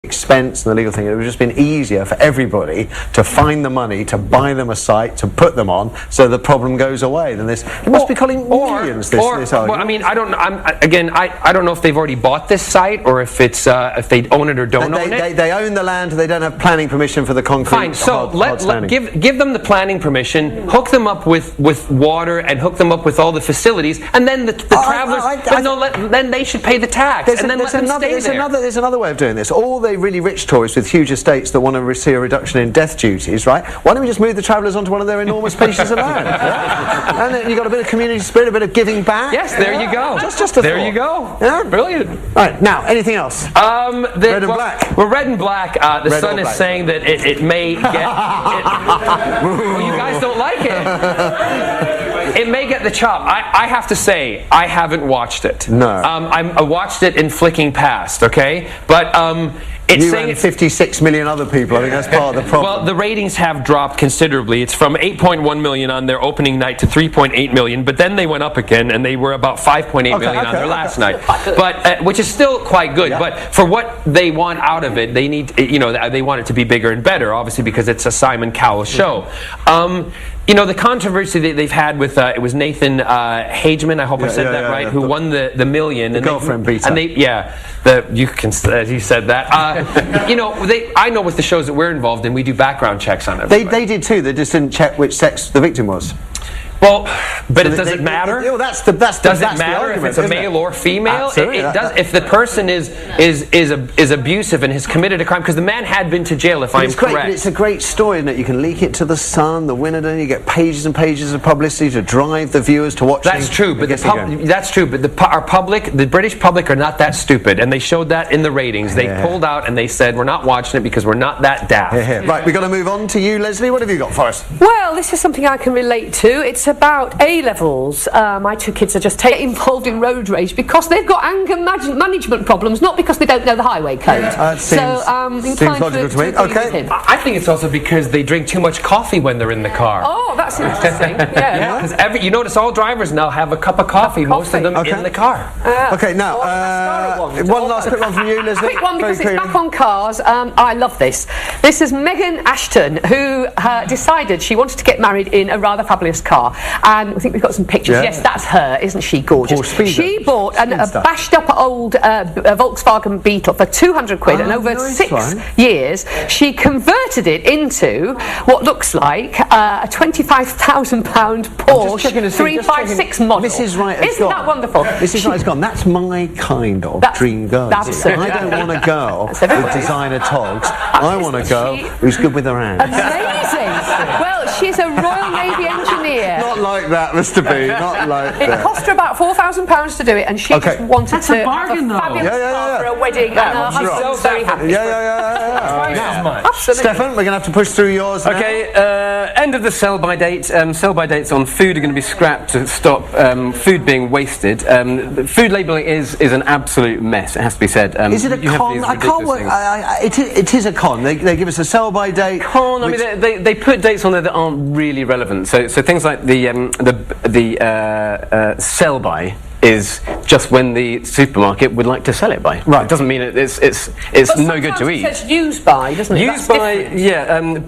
expense and the legal thing. It would have just been easier for everybody to find the money, to buy them a site, to put them on, so the problem goes away. Then this it must be calling millions. This argument. Well, I mean, I don't know if they've already bought this site or if it's if they own it or don't own it. They own the land. They don't have planning permission for the concrete. Fine. So give them the planning permission, hook them up with water, and hook them up with all the facilities, and then the travelers. Then they should pay the tax, there's another way of doing this. All the really rich tourists with huge estates that want to see a reduction in death duties, right? Why don't we just move the travellers onto one of their enormous pieces of land? Yeah? And then you've got a bit of community spirit, a bit of giving back. Yes, there you go. Just a there thought. You go. Yeah? Brilliant. Right, now, anything else? Red and black. Well, red and black. The Sun is saying that it may get... well, you guys don't like it. It may get the chop. I have to say, I haven't watched it. No. I watched it in flicking past, okay? But it's you saying and 56 million other people. I think that's part of the problem. Well, the ratings have dropped considerably. It's from 8.1 million on their opening night to 3.8 million, but then they went up again, and they were about 5.8 million on their last night. But which is still quite good. Yeah. But for what they want out of it, they need, they want it to be bigger and better, obviously, because it's a Simon Cowell show. The controversy that they've had with it was Nathan Hageman, I hope I said that right, who won the million. The girlfriend beater. And you said that. I know with the shows that we're involved in, we do background checks on everybody. They did too. They just didn't check which sex the victim was. Well, but does it matter? Does it matter if it's a male or female? Absolutely. It does. If the person is abusive and has committed a crime, because the man had been to jail, if I'm correct. But it's a great story, isn't it? You can leak it to the Sun, the Winner, and you get pages and pages of publicity to drive the viewers to watch. That's true, but our public, the British public, are not that stupid, and they showed that in the ratings. They pulled out and they said, we're not watching it because we're not that daft. Right, we've got to move on to you, Leslie. What have you got for us? Well, this is something I can relate to. It's about A-levels. My two kids are just involved in road rage because they've got anger management problems, not because they don't know the highway code. Seems logical to me. Okay. I think it's also because they drink too much coffee when they're in the car. Oh, that's interesting. Yeah. Because you notice all drivers now have a cup of coffee, most of them in the car. Okay, now, one last quick one from you, Leslie. Quick one, because it's back on cars. I love this. This is Megan Ashton, who decided she wanted to get married in a rather fabulous car. And I think we've got some pictures. Yeah. Yes, that's her. Isn't she gorgeous? She bought a bashed up old Volkswagen Beetle for 200 quid, and over 6 years she converted it into what looks like a £25,000 Porsche 356 model. Mrs. Wright Isn't that wonderful? Mrs. Wright has gone. That's my kind of dream girl. Absolutely. I don't want a girl with designer togs. I want a girl who's good with her hands. Amazing. Well, she's a Royal Navy engineer. Not like that, Mr. B. Not like that. It cost her about £4,000 to do it, and she just wanted to have a fabulous car for a wedding, and her husband's very happy. Absolutely. Stefan, we're going to have to push through yours now. Okay, end of the sell-by date. Sell-by dates on food are going to be scrapped to stop food being wasted. Food labelling is an absolute mess, it has to be said. Is it a con? I can't work. It is a con. They give us a sell-by date. Con. I mean, they put dates on there that aren't really relevant. So things like the sell-by is just when the supermarket would like to sell it by. Right. It doesn't mean it's no good to eat. It says use by, doesn't it? Use by,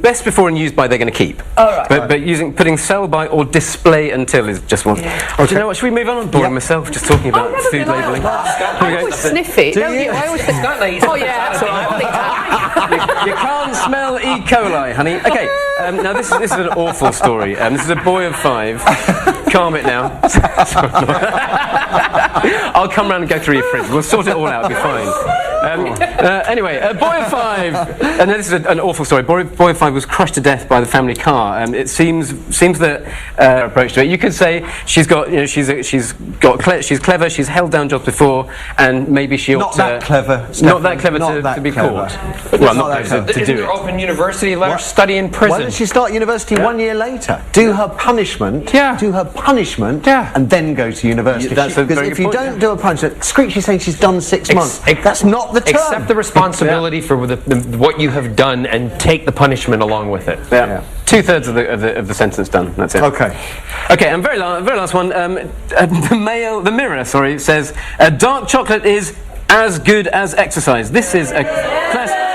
best before and use by they're going to keep. Oh, right. But putting sell by or display until is just one. Yeah. Do you know what? Should we move on? I'm boring myself just talking about food labelling. I always sniff it. Do you? I always think, oh yeah, that's right. You can't smell E. coli, honey. Okay, now this is an awful story. This is a boy of 5. Calm it now. I'll come round and go through your fridge. We'll sort it all out. It'll be fine. Anyway, a boy of 5, and this is an awful story. Boy of 5 was crushed to death by the family car. It seems that approach to it. You could say she's clever. She's held down jobs before, and maybe she ought not that clever. Not that clever to be caught. Well, not that clever to do it. Open university, let her study in prison. Why don't she start university 1 year later? Do her punishment. Do her punishment. And then go to university. Because if you don't do a punishment, Screechy's saying she's done 6 months. That's not the term. Accept the responsibility for what you have done and take the punishment along with it. Yeah. 2/3 of the sentence done. That's it. Okay. And very last one. The Mirror, says dark chocolate is as good as exercise. This is a classic.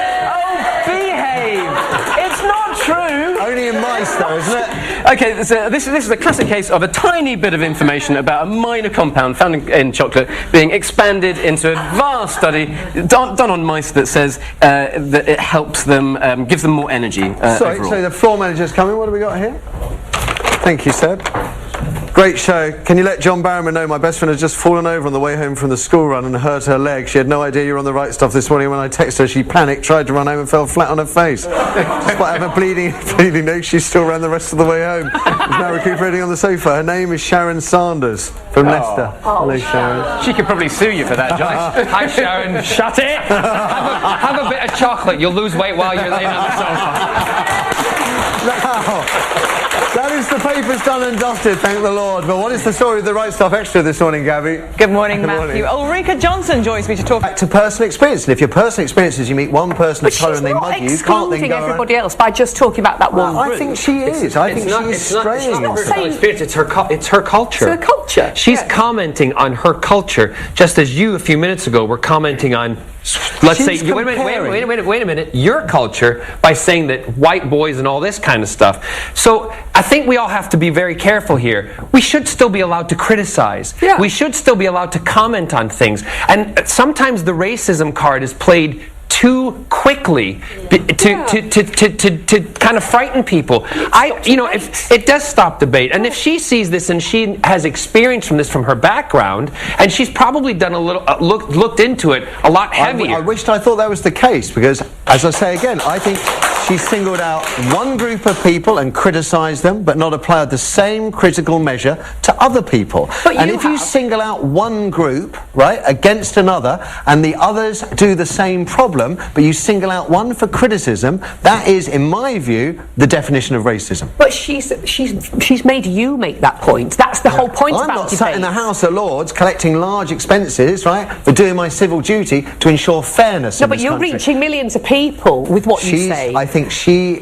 It's not true. Only in mice, though, isn't it? Okay, so this is a classic case of a tiny bit of information about a minor compound found in chocolate being expanded into a vast study done on mice that says that it helps them, gives them more energy. Sorry, overall. so the floor manager's coming. What have we got here? Thank you, Seb. Great show. Can you let John Barrowman know my best friend has just fallen over on the way home from the school run and hurt her leg. She had no idea you were on the right stuff this morning. When I texted her, she panicked, tried to run home and fell flat on her face. Despite having bleeding nose, she still ran the rest of the way home. She's now recuperating on the sofa. Her name is Sharon Sanders from Leicester. Hello, Sharon. She could probably sue you for that, Josh. Hi, Sharon. Shut it. Have a bit of chocolate. You'll lose weight while you're laying on the sofa. That is the papers done and dusted, thank the Lord. But what is the story of the Right Stuff Extra this morning, Gabby? Good morning, Matthew. Ulrika Johnson joins me to talk Back to personal experience. And if your personal experience is you meet one person of colour and they mug you, you can't then go everybody else by just talking about that one I group. think she is. I think she is straying. It's not her personal experience. It's her culture. It's her culture. She's commenting on her culture, just as you a few minutes ago were commenting on. Let's She's say, wait a minute, your culture by saying that white boys and all this kind of stuff. So I think we all have to be very careful here. We should still be allowed to criticize. Yeah. We should still be allowed to comment on things. And sometimes the racism card is played too quickly to kind of frighten people. If it does stop debate, and if she sees this and she has experience from this from her background, and she's probably done a little looked into it a lot heavier. I wished I thought that was the case because, as I say again, I think she singled out one group of people and criticised them, but not applied the same critical measure to other people. And if you single out one group, right, against another, and the others do the same problem, but you single out one for criticism, that is, in my view, the definition of racism. But she's made you make that point. That's the whole point I'm about not debate. sat in the House of Lords collecting large expenses, right, for doing my civil duty to ensure fairness in but this you're country. reaching millions of people with what you say. I think she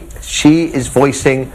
is voicing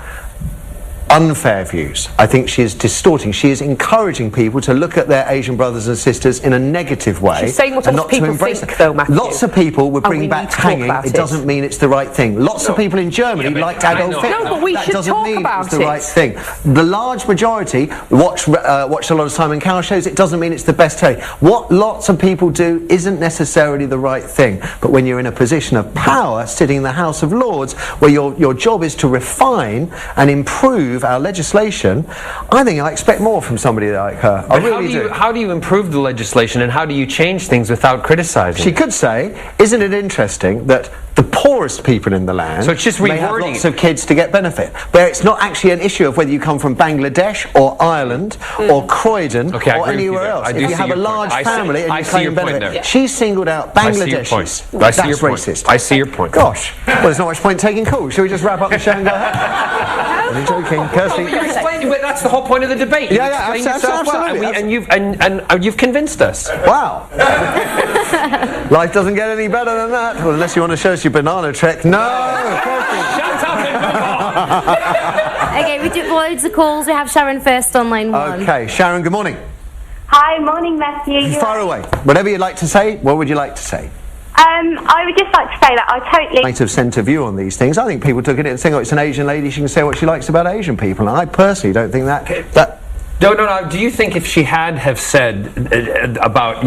unfair views. I think she is distorting. She is encouraging people to look at their Asian brothers and sisters in a negative way. She's saying what and other not to people embrace think, it. though, Matthew. Lots of people would And bring we back need to talk hanging. about It it. doesn't mean it's the right thing. Lots of people in Germany liked Adolf Hitler. No, but we that should doesn't talk mean about it's the it. right thing. The large majority watch a lot of Simon Cowell shows. It doesn't mean it's the best telly. What lots of people do isn't necessarily the right thing. But when you're in a position of power, sitting in the House of Lords, where your job is to refine and improve our legislation, I think I expect more from somebody like her. I really do. How do you improve the legislation and how do you change things without criticizing? She could say, isn't it interesting that the poorest people in the land So it's just may have rewording lots of kids to get benefit, where it's not actually an issue of whether you come from Bangladesh or Ireland or Croydon Okay, I or agree with you anywhere there. else. I do If you see have a your point. large I see- family and I you see claim your point benefit, there. she singled out I see your Bangladeshis. point. I That's see your point. racist. I see your point. Gosh, well, there's not much point taking calls. Shall we just wrap up the show and go ahead? I'm joking, Kirsty. You explained, but that's the whole point of the debate. You Yeah, yeah, explained yourself well, absolutely. and you've convinced us. Wow. Life doesn't get any better than that. Well, unless you want to show us your banana trick. No! Shut up and move on. Okay, we took loads of calls. We have Sharon first on line one. Okay, Sharon, good morning. Hi, morning, Matthew. Far away. Whatever you'd like to say, what would you like to say? I would just like to say that I totally... Might have sent a view on these things. I think people took it and saying, oh, it's an Asian lady, she can say what she likes about Asian people. And I personally don't think that... No. Do you think if she have said about,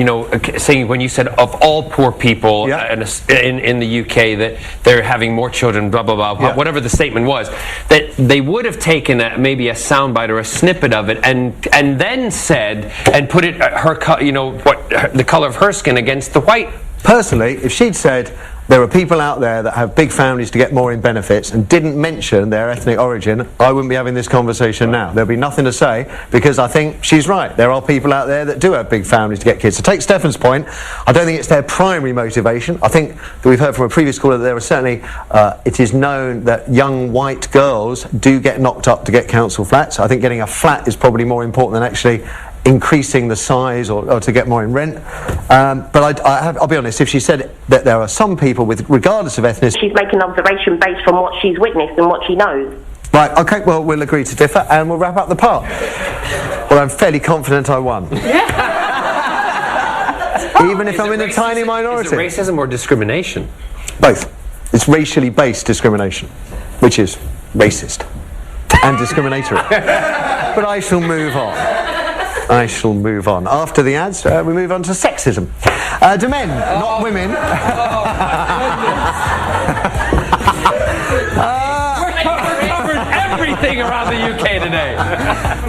saying when you said of all poor people in the UK that they're having more children, blah, blah, blah, whatever the statement was, that they would have taken maybe a soundbite or a snippet of it and then said and put it the color of her skin against the white. Personally, if she'd said there are people out there that have big families to get more in benefits and didn't mention their ethnic origin, I wouldn't be having this conversation now. There'll be nothing to say because I think she's right. There are people out there that do have big families to get kids. So take Stefan's point. I don't think it's their primary motivation. I think that we've heard from a previous caller that there are certainly, it is known that young white girls do get knocked up to get council flats. I think getting a flat is probably more important than actually increasing the size or to get more in rent. But I'll be honest, if she said that there are some people with, regardless of ethnicity... She's making an observation based on what she's witnessed and what she knows. Right, okay, well, we'll agree to differ and we'll wrap up the part. Well, I'm fairly confident I won. Even if I'm in a tiny minority. Is it racism or discrimination? Both. It's racially based discrimination, which is racist and discriminatory. But I shall move on. After the ads, we move on to sexism. To men, not women. Everything around the UK today.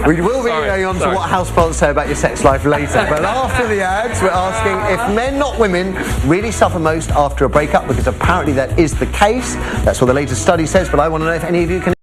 We will be going on to what houseplants say about your sex life later, but after the ads we're asking if men, not women, really suffer most after a breakup, because apparently that is the case. That's what the latest study says, but I want to know if any of you can